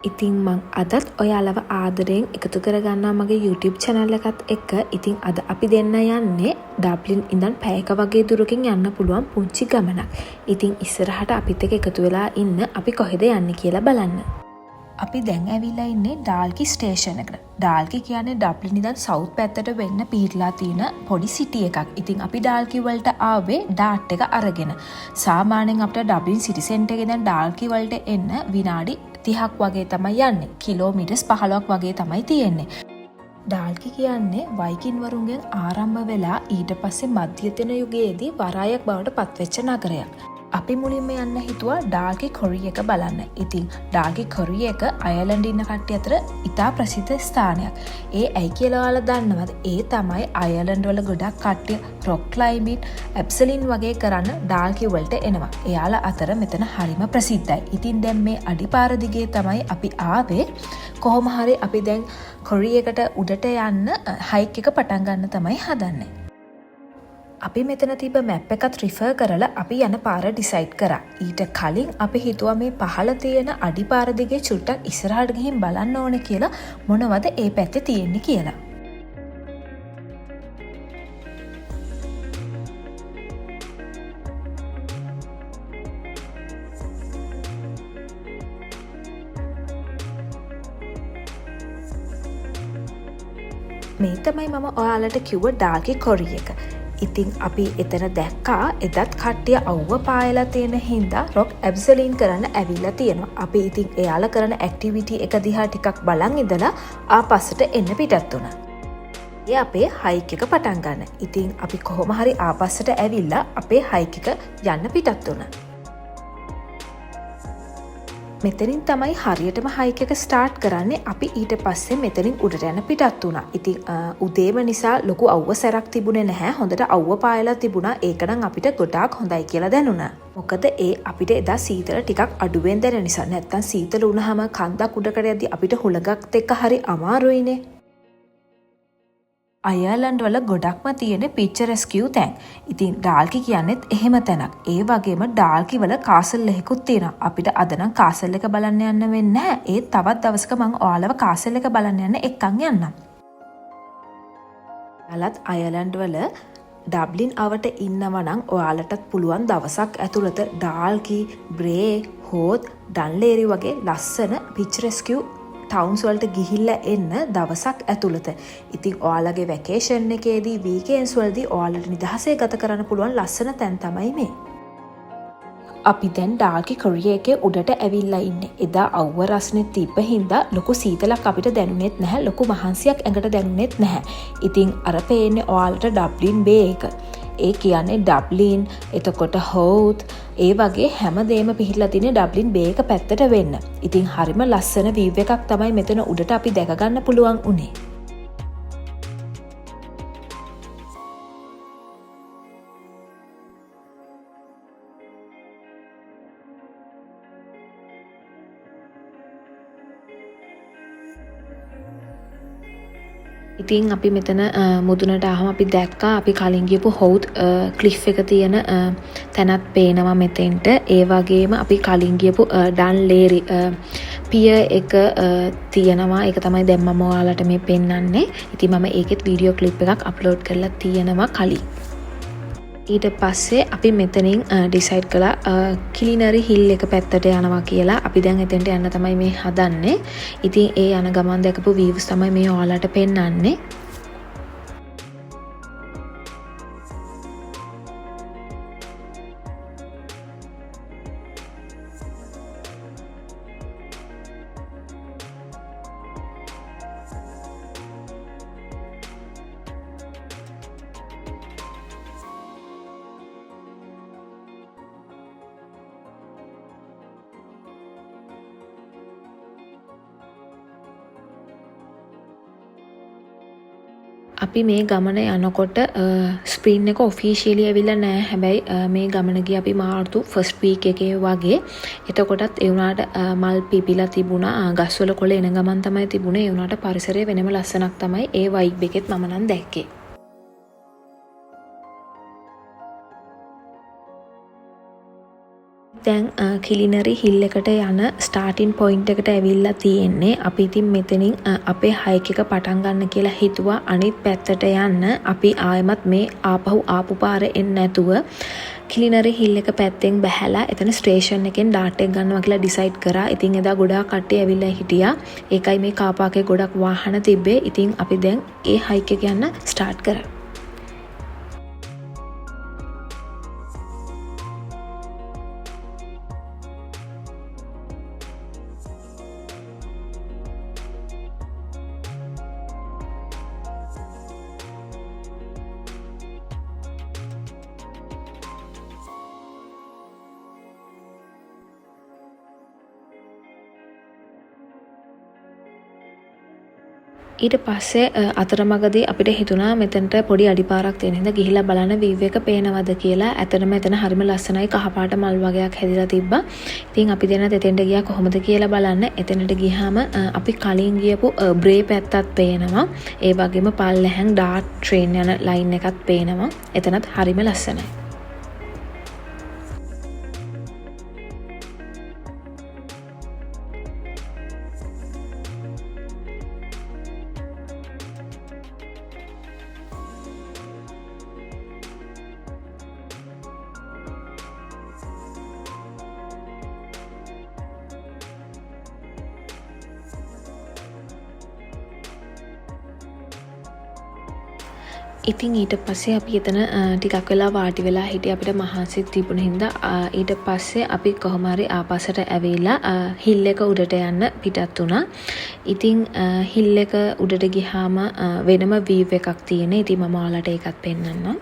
ඉතින් මං අදත් ඔයාලව ආදරයෙන් එකතු කරගන්නවා මගේ YouTube channel එකත් එක්ක. ඉතින් අද අපි දෙන්න යන්නේ ඩබ්ලින් ඉඳන් පැයක වගේ දුරකින් යන්න පුළුවන් පුංචි ගමනක්. ඉතින් ඉස්සරහට අපිත් එක්ක එකතු වෙලා ඉන්න අපි කොහෙද යන්නේ කියලා බලන්න. අපි දැන් ඇවිල්ලා ඉන්නේ ඩාල්කි ස්ටේෂන් එකට. ඩාල්කි කියන්නේ ඩබ්ලින් ඉඳන් සවුත් පැත්තට වෙන්න පිහිටලා තියෙන පොඩි සිටි එකක්. ඉතින් අපි ඩාල්කි වලට ආවේ ඩාට් එක අරගෙන. සාමාන්‍යයෙන් අපිට ඩබ්ලින් සිටි සෙන්ටර් එකේ ඉඳන් ඩාල්කි වලට එන්න විනාඩි 30ක් වගේ තමයි යන්නේ. කිලෝමීටර්ස් 15ක් වගේ තමයි තියෙන්නේ. ඩාල්කි කියන්නේ වයිකින් වරුන්ගෙන් ආරම්භ වෙලා ඊට පස්සේ මධ්‍යතන යුගයේදී වරායක් බවට පත්වෙච්ච නගරයක්. අපි මුලින්ම යන්න හිතුවා ඩාල්කි කොරි එක බලන්න. ඉතින් ඩාල්කි කොරි එක අයර්ලන්ඩ් ඉන්න කට්ටිය අතර ඉතා ප්‍රසිද්ධ ස්ථානයක්. ඒ ඇයි කියලා ඔයාලා දන්නවද? ඒ තමයි අයර්ලන්ඩ් වල ගොඩක් කට්ටිය රොක් ක්ලයිම්බින්, ඇබ්සලින් වගේ කරන්න ඩාල්කි වලට එනවා. එයාලා අතර මෙතන හරිම ප්‍රසිද්ධයි. ඉතින් දැන් මේ අඩිපාර දිගේ තමයි අපි ආවේ. කොහොම හරි අපි දැන් කොරි එකට උඩට යන්න හයික් එක පටන් ගන්න තමයි හදන්නේ. අපි මෙතන තිබ්බ මැප් එකත් රිෆර් කරලා අපි යන පාර ඩිසයිඩ් කරා. ඊට කලින් අපි හිතුවා මේ පහළ තියෙන අඩිපාර දිගේ චුට්ටක් ඉස්සරහට ගිහින් බලන්න ඕනේ කියලා මොනවද ඒ පැත්තේ තියෙන්නේ කියලා. මේ තමයි මම ඔයාලට කිව්ව ඩාල්කි කොරි එක. ඉතින් අපි එතන දැක්කා එදත් කට්ටිය අවුව පායලා තියෙන හින්දා රොක් ඇබ්සලින් කරන්න ඇවිල්ලා තියෙනවා. අපි ඉතින් එයාලා කරන ඇක්ටිවිටි එක දිහා ටිකක් බලන් ඉඳලා ආපස්සට එන්න පිටත් වුණා. ඒ අපේ හයික් එක පටන් ගන්න. ඉතින් අපි කොහොම හරි ආපස්සට ඇවිල්ලා අපේ හයික් එක යන්න පිටත් වුණා. මෙතනින් තමයි හරියටම හයික් එක ස්ටාර්ට් කරන්නේ. අපි ඊට පස්සේ මෙතනින් උඩට යන පිටත් වුණා. ඉතින් උදේම නිසා ලොකු අවුව සැරක් තිබුණේ නැහැ. හොඳට අවුව පායලා තිබුණා. ඒක නම් අපිට ගොඩාක් හොඳයි කියලා දැනුණා. මොකද ඒ අපිට එදා සීතල ටිකක් අඩුවෙන් දැනෙන නිසා. නැත්තම් සීතල වුණාම කන්දක් උඩකට යද්දි අපිට හුලඟක් එක්ක හරි අමාරුයිනේ. අයර්ලන්ඩ් වල ගොඩක්ම තියෙන පික්චරස්කියු තැන්. ඉතින් ඩාල්කි කියන්නෙත් එහෙම තැනක්. ඒ වගේම ඩාල්කි වල කාසල් එකකුත් තියෙනවා. අපිට අද නම් කාසල් එක බලන්න යන්න වෙන්නේ නැහැ. ඒත් තවත් දවසක මම ඔයාලව කාසල් එක බලන්න යන්න එක්කන් යන්නම්. ඔයාලත් අයර්ලන්ඩ් වල ඩබ්ලින් අවට ඉන්නවා නම් ඔයාලටත් පුළුවන් දවසක් ඇතුළත ඩාල්කි, බ්‍රේ, හෝත්, ඩන්ලේරි වගේ ලස්සන පික්චරස්කියු ටවුන්ස් වලට ගිහිල්ලා එන්න දවසක් ඇතුළත. ඉතින් ඔයාලගේ වැකේෂන් එකේදී වීකෙන්ඩ්ස් වලදී ඔයාලට නිදහසේ ගත කරන්න පුළුවන් ලස්සන තැන් තමයි මේ. අපි දැන් ඩාල්කි කොරි එකේ උඩට ඇවිල්ලා ඉන්නේ. එදා අවුව රස්නේ තිබ්බ හින්දා ලොකු සීතලක් අපිට දැනුනේත් නැහැ. ලොකු මහන්සියක් ඇඟට දැනුනේත් නැහැ. ඉතින් අර පේන්නේ ඔයාලට ඩබ්ලින් බේ එක. ඒ කියන්නේ ඩබ්ලින්, එතකොට හෝත්, ඒ වගේ හැමදේම පිහිටලා තියෙන ඩබ්ලින් බේ එක පැත්තට වෙන්න. ඉතින් හරිම ලස්සන වීව් එකක් තමයි මෙතන උඩට අපි දැක ගන්න පුළුවන් උනේ. ඉතින් අපි මෙතන මුදුනට ආවම අපි දැක්කා අපි කලින් ගියපු හවුත් ක්ලිෆ් එක තියෙන තැනත් පේනවා මෙතෙන්ට. ඒ වගේම අපි කලින් ගියපු ඩන්ලේරි පිය එක තියෙනවා. ඒක තමයි දැන් මම ඔයාලට මේ පෙන්නන්නේ. ඉතින් මම ඒකෙත් වීඩියෝ ක්ලිප් එකක් අප්ලෝඩ් කරලා තියෙනවා කලින්. ඊට පස්සේ අපි මෙතනින් ඩිසයිඩ් කළා කිලිනරි හිල් එක පැත්තට යනවා කියලා. අපි දැන් එතෙන්ට යන්න තමයි මේ හදන්නේ. ඉතින් ඒ යන ගමන් දැකපු වීව්ස් තමයි මේ ඔයාලට පෙන්නන්නේ. අපි මේ ගමන යනකොට ස්ප්‍රින් එක ඔෆිෂියලි ඇවිල්ලා නැහැ. හැබැයි මේ ගමන ගිය අපි මාර්තු ෆස්ට් වීක් එකේ වගේ. එතකොටත් ඒ වුණාට මල් පිපිලා තිබුණා. ගස්වල කොළ එන ගමන් තමයි තිබුණේ. ඒ වුණාට පරිසරය වෙනම ලස්සනක් තමයි ඒ වයිබ් එකෙත් මම නම් දැක්කේ. දැන් කිලිනරි හිල් එකට යන ස්ටාර්ටින් පොයින්ට් එකට ඇවිල්ලා තියෙන්නේ. අපි ඉතින් මෙතනින් අපේ හයික් එක පටන් ගන්න කියලා හිතුවා. අනිත් පැත්තට යන්න අපි ආයෙමත් මේ ආපු පාරේ එන්නේ නැතුව කිලිනරි හිල් එක පැත්තෙන් බැහැලා එතන ස්ටේෂන් එකෙන් ඩාට් එක ගන්නවා කියලා ඩිසයිඩ් කරා. ඉතින් එදා ගොඩාක් කට්ටිය ඇවිල්ලා හිටියා. ඒකයි මේ කාර් පාර්කේ ගොඩක් වාහන තිබ්බේ. ඉතින් අපි දැන් ඒ හයික් එක යන්න ස්ටාර්ට් කරා. ඊට පස්සේ අතරමඟදී අපිට හිතුණා මෙතනට පොඩි අඩිපාරක් තියෙන හින්දා ගිහිල්ලා බලන්න වීව් එක පේනවද කියලා. ඇත්තටම එතන හරිම ලස්සනයි, කහපාට මල් වගේක් හැදිලා තිබ්බා. ඉතින් අපි දෙන්න එතෙන්ට ගියා කොහොමද කියලා බලන්න. එතනට ගියාම අපි කලින් ගියපු බ්‍රේ පැත්තත් පේනවා. ඒ වගේම පල්ලෙහාන් ඩාර්ට් ට්‍රේන් යන ලයින් එකත් පේනවා. එතනත් හරිම ලස්සනයි. ඉතින් ඊට පස්සේ අපි එතන ටිකක් වෙලා වාඩි වෙලා හිටිය. අපිට මහන්සිත් තිබුණ හින්දා ඊට පස්සේ අපි කොහොම හරි ආපස්සට ඇවිල්ලා හිල් එක උඩට යන්න පිටත් වුණා. ඉතින් හිල් එක උඩට ගියාම වෙනම වීව් එකක් තියෙන. ඉතින් මම ඔයාලට ඒකත් පෙන්නන්නම්.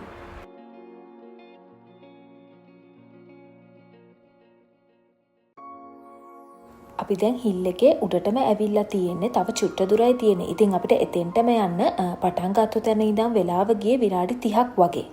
අපි දැන් හිල් එකේ උඩටම ඇවිල්ලා තියෙන්නේ. තව චුට්ට දුරයි තියෙන්නේ. ඉතින් අපිට එතෙන්ටම යන්න පටන් ගත්ත තැන ඉඳන් වෙලාව ගියේ විනාඩි 30ක් වගේ.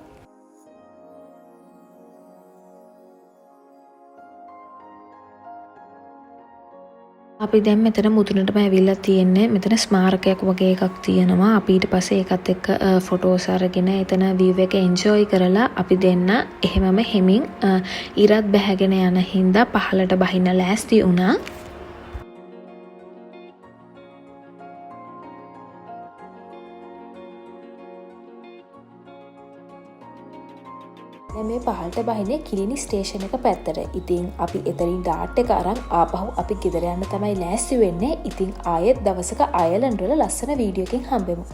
අපි දැන් මෙතන මුදුනටම ඇවිල්ලා තියෙන්නේ. මෙතන ස්මාරකයක් වගේ එකක් තියෙනවා. අපි ඊට පස්සේ ඒකත් එක්ක ෆොටෝස් අරගෙන එතන වීව් එක එන්ජොයි කරලා අපි දෙන්න එහෙමම හෙමින් ඉරත් බැහැගෙන යන හින්දා පහලට බහින්න ලෑස්ති වුණා. මේ පහළට බහිනේ කිලිනි ස්ටේෂන් එක පැත්තට. ඉතින් අපි එතනින් ඩාට් එක අරන් ආපහු අපි ගෙදර යන්න තමයි ලෑස්ති වෙන්නේ. ඉතින් ආයෙත් දවසක අයර්ලන්ඩ් වල ලස්සන වීඩියෝ එකකින් හම්බෙමු.